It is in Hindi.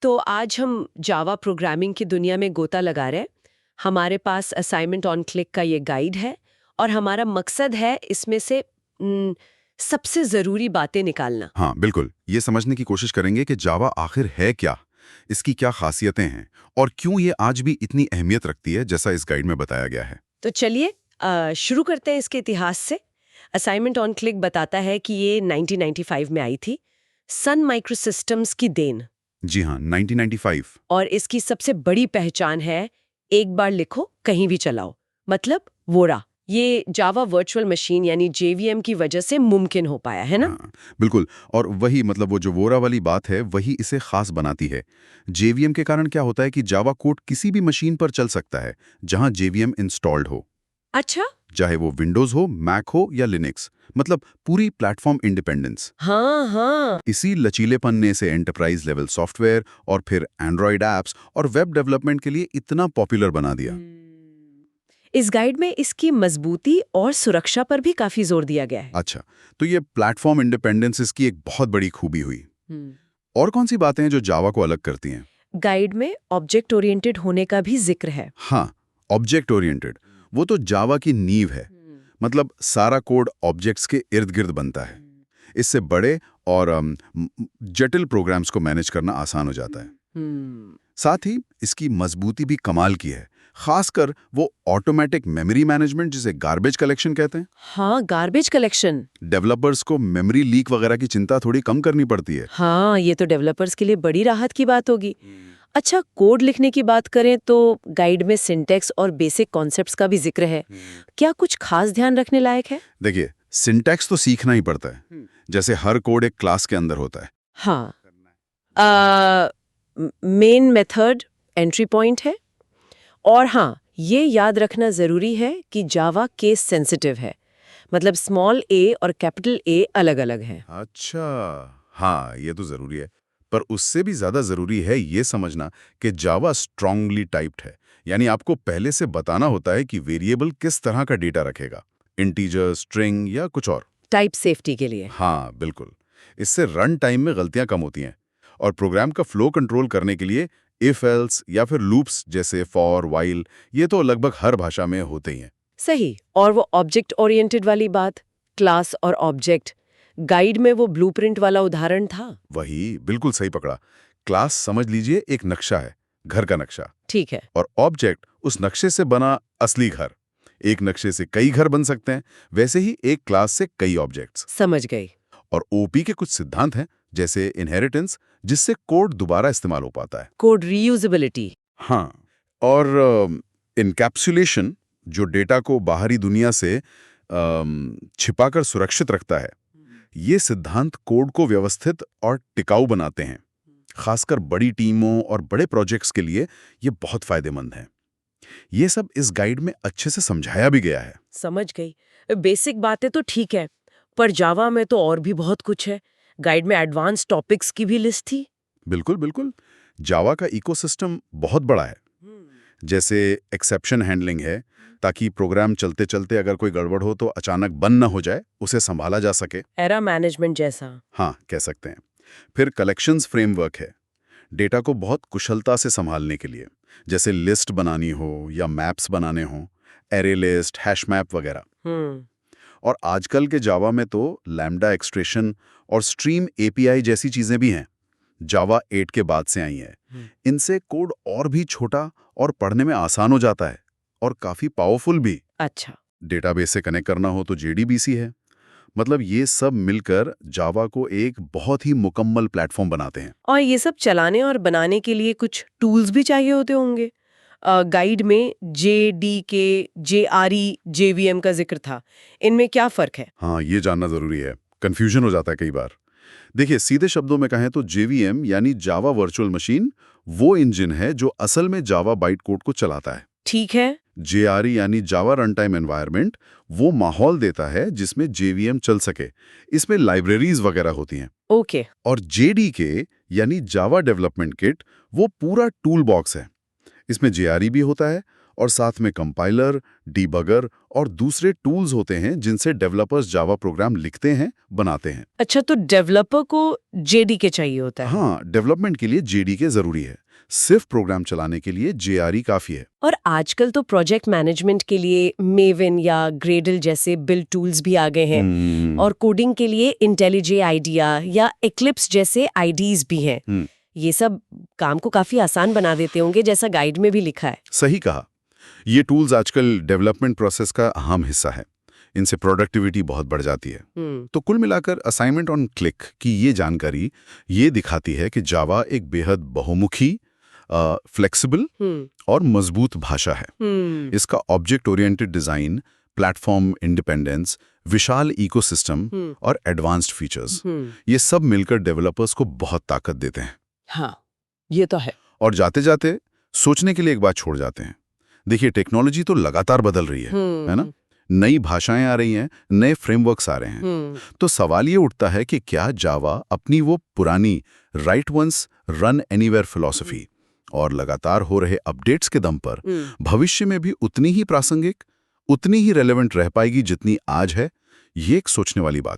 तो आज हम जावा प्रोग्रामिंग की दुनिया में गोता लगा रहे हैं। हमारे पास असाइनमेंट ऑन क्लिक का ये गाइड है और हमारा मकसद है इसमें से सबसे ज़रूरी बातें निकालना। हाँ बिल्कुल, ये समझने की कोशिश करेंगे कि जावा आखिर है क्या, इसकी क्या खासियतें हैं और क्यों ये आज भी इतनी अहमियत रखती है जैसा इस गाइड में बताया गया है। तो चलिए शुरू करते हैं इसके इतिहास से। असाइनमेंट ऑन क्लिक बताता है कि ये 1995 में आई थी, सन माइक्रोसिस्टम्स की देन। जी हाँ, 1995। और इसकी सबसे बड़ी पहचान है एक बार लिखो कहीं भी चलाओ, मतलब वोरा। ये जावा वर्चुअल मशीन यानी जेवीएम की वजह से मुमकिन हो पाया है ना। हाँ बिल्कुल, और वही मतलब वो जो वोरा वाली बात है वही इसे खास बनाती है। जेवीएम के कारण क्या होता है कि जावा कोड किसी भी मशीन पर चल सकता है जहां जेवीएम इंस्टॉल्ड हो, अच्छा। चाहे वो विंडोज हो, मैक हो या लिनक्स, मतलब पूरी प्लेटफॉर्म इंडिपेंडेंस। हाँ हाँ। इसी लचीलेपन ने इसे एंटरप्राइज लेवल सॉफ्टवेयर और फिर एंड्रॉयड ऐप्स और वेब डेवलपमेंट के लिए इतना पॉपुलर बना दिया। इस गाइड में इसकी मजबूती और सुरक्षा पर भी काफी जोर दिया गया है। अच्छा, तो ये प्लेटफॉर्म इंडिपेंडेंस इसकी एक बहुत बड़ी खूबी हुई। हम्म। और कौन सी बातें हैं जो जावा को अलग करती हैं? गाइड में ऑब्जेक्ट ओरिएंटेड होने का भी जिक्र है। हाँ, ऑब्जेक्ट ओरिएंटेड, वो तो जावा की नींव है। मतलब सारा कोड ऑब्जेक्ट्स के इर्द गिर्द बनता है। इससे बड़े और जटिल प्रोग्राम्स को मैनेज करना आसान हो जाता है। हम्म। साथ ही इसकी मजबूती भी कमाल की है, खासकर वो ऑटोमेटिक मेमोरी मैनेजमेंट जिसे गार्बेज कलेक्शन कहते हैं। हाँ, गार्बेज कलेक्शन। डेवलपर्स को मेमोरी लीक वगैरह की चिंता थोड़ी कम करनी पड़ती है। हाँ, ये तो डेवलपर्स के लिए बड़ी राहत की बात होगी। अच्छा, कोड लिखने की बात करें तो गाइड में सिंटैक्स और बेसिक कॉन्सेप्ट्स का भी जिक्र है। क्या कुछ खास ध्यान रखने लायक है? देखिए, सिंटैक्स तो सीखना ही पड़ता है, जैसे हर कोड एक क्लास के अंदर होता है। हाँ। मेन मेथड एंट्री पॉइंट है। और हाँ, ये याद रखना जरूरी है कि जावा केस सेंसिटिव है, मतलब स्मॉल ए और कैपिटल ए अलग अलग हैं। अच्छा, हाँ ये तो जरूरी है, पर उससे भी ज्यादा जरूरी है ये समझना कि जावा स्ट्रांगली टाइप्ड है। यानी आपको पहले से बताना होता है कि वेरिएबल किस तरह का डेटा रखेगा, इंटीजर, स्ट्रिंग या कुछ और। टाइप सेफ्टी के लिए। हाँ बिल्कुल, इससे रन टाइम में गलतियां कम होती हैं। और प्रोग्राम का फ्लो कंट्रोल करने के लिए इफ एल्स या फिर लूप्स जैसे फॉर, व्हाइल, ये तो लगभग हर भाषा में होते ही हैं। सही। और वो ऑब्जेक्ट ओरिएंटेड वाली बात, क्लास और ऑब्जेक्ट, गाइड में वो ब्लूप्रिंट वाला उदाहरण था। वही, बिल्कुल सही पकड़ा। क्लास समझ लीजिए एक नक्शा है, घर का नक्शा। ठीक है। और ऑब्जेक्ट उस नक्शे से बना असली घर। एक नक्शे से कई घर बन सकते हैं, वैसे ही एक क्लास से कई ऑब्जेक्ट्स। समझ गई। और ओपी के कुछ सिद्धांत हैं, जैसे इनहेरिटेंस, जिससे कोड दोबारा इस्तेमाल हो पाता है। Code reusability. हाँ, और इनकैप्सुलेशन, जो डेटा को बाहरी दुनिया से छिपाकर सुरक्षित रखता है। ये सिद्धांत कोड को व्यवस्थित और टिकाऊ बनाते हैं। खासकर बड़ी टीमों और बड़े प्रोजेक्ट्स के लिए ये बहुत फायदेमंद है। ये सब इस गाइड में अच्छे से समझाया भी गया है। समझ गई। बेसिक बातें तो ठीक है, पर जावा में तो और भी बहुत कुछ है। गाइड में एडवांस टॉपिक्स की भी लिस्ट थी। बिल्कुल बिल्कुल, जावा का इकोसिस्टम बहुत बड़ा है। जैसे एक्सेप्शन हैंडलिंग है, ताकि प्रोग्राम चलते चलते अगर कोई गड़बड़ हो तो अचानक बंद न हो जाए, उसे संभाला जा सके। एरर मैनेजमेंट जैसा। हाँ, कह सकते हैं। फिर कलेक्शंस फ्रेमवर्क है, डेटा को बहुत कुशलता से संभालने के लिए, जैसे लिस्ट बनानी हो या मैप्स बनाने हो, एरे लिस्ट, हैश मैप वगैरह। और आजकल के जावा में तो लैम्डा एक्सट्रेशन और स्ट्रीम एपीआई जैसी चीजें भी हैं, जावा 8 के बाद से आई हैं। इनसे कोड और भी छोटा और पढ़ने में आसान हो जाता है, और काफी पावरफुल भी। अच्छा। डेटाबेस से कनेक्ट करना हो तो जेडीबीसी है। मतलब ये सब मिलकर जावा को एक बहुत ही मुकम्मल प्लेटफॉर्म बनाते हैं। और ये सब चलाने और बनाने के लिए कुछ टूल्स भी चाहिए होते होंगे। गाइड में JDK, JRE, JVM का जिक्र था। इनमें क्या फर्क है? हाँ, ये जानना जरूरी है, कंफ्यूजन हो जाता है कई बार। देखिए, सीधे शब्दों में कहें तो जेवीएम यानी जावा वर्चुअल मशीन वो इंजन है जो असल में जावा बाइट कोड को चलाता है। ठीक है। JRE यानी जावा रन टाइम एनवायरनमेंट वो माहौल देता है जिसमें जेवीएम चल सके। इसमें लाइब्रेरीज वगैरह होती हैं। ओके। और JDK यानी जावा डेवलपमेंट किट वो पूरा टूल बॉक्स है। इसमें JRE भी होता है और साथ में कंपाइलर, डीबगर और दूसरे टूल्स होते हैं जिनसे डेवलपर्स जावा प्रोग्राम लिखते हैं, बनाते हैं। अच्छा, तो डेवलपर को जेडीके चाहिए होता है। हाँ, डेवलपमेंट के लिए जेडीके जरूरी है। सिर्फ प्रोग्राम चलाने के लिए जेआरई काफी है। और आजकल तो प्रोजेक्ट मैनेजमेंट के लिए मेविन या ग्रेडल जैसे बिल्ड टूल्स भी आ गए हैं और कोडिंग के लिए इंटेलिजे आइडिया या एक्लिप्स जैसे आईडीज भी हैं। ये सब काम को काफी आसान बना देते होंगे, जैसा गाइड में भी लिखा है। सही कहा। ये टूल्स आजकल डेवलपमेंट प्रोसेस का अहम हिस्सा है। इनसे प्रोडक्टिविटी बहुत बढ़ जाती है। तो कुल मिलाकर असाइनमेंट ऑन क्लिक की ये जानकारी ये दिखाती है कि जावा एक बेहद बहुमुखी, फ्लेक्सिबल और मजबूत भाषा है। इसका object oriented design, platform independence, विशाल इकोसिस्टम और एडवांस्ड फीचर्स, ये सब मिलकर डेवलपर्स को बहुत ताकत देते हैं। हाँ, ये तो है। और जाते जाते सोचने के लिए एक बात छोड़ जाते हैं। देखिए, टेक्नोलॉजी तो लगातार बदल रही है ना? नई भाषाएं आ रही हैं, नए फ्रेमवर्क्स आ रहे हैं। तो सवाल ये उठता है कि क्या जावा अपनी वो पुरानी write once run anywhere philosophy और लगातार हो रहे अपडेट्स के दम पर भविष्य में भी उतनी ही प्रासंगिक, उतनी ही रेलेवेंट रह पाएगी जितनी आज है? ये एक सोचने वाली बात है।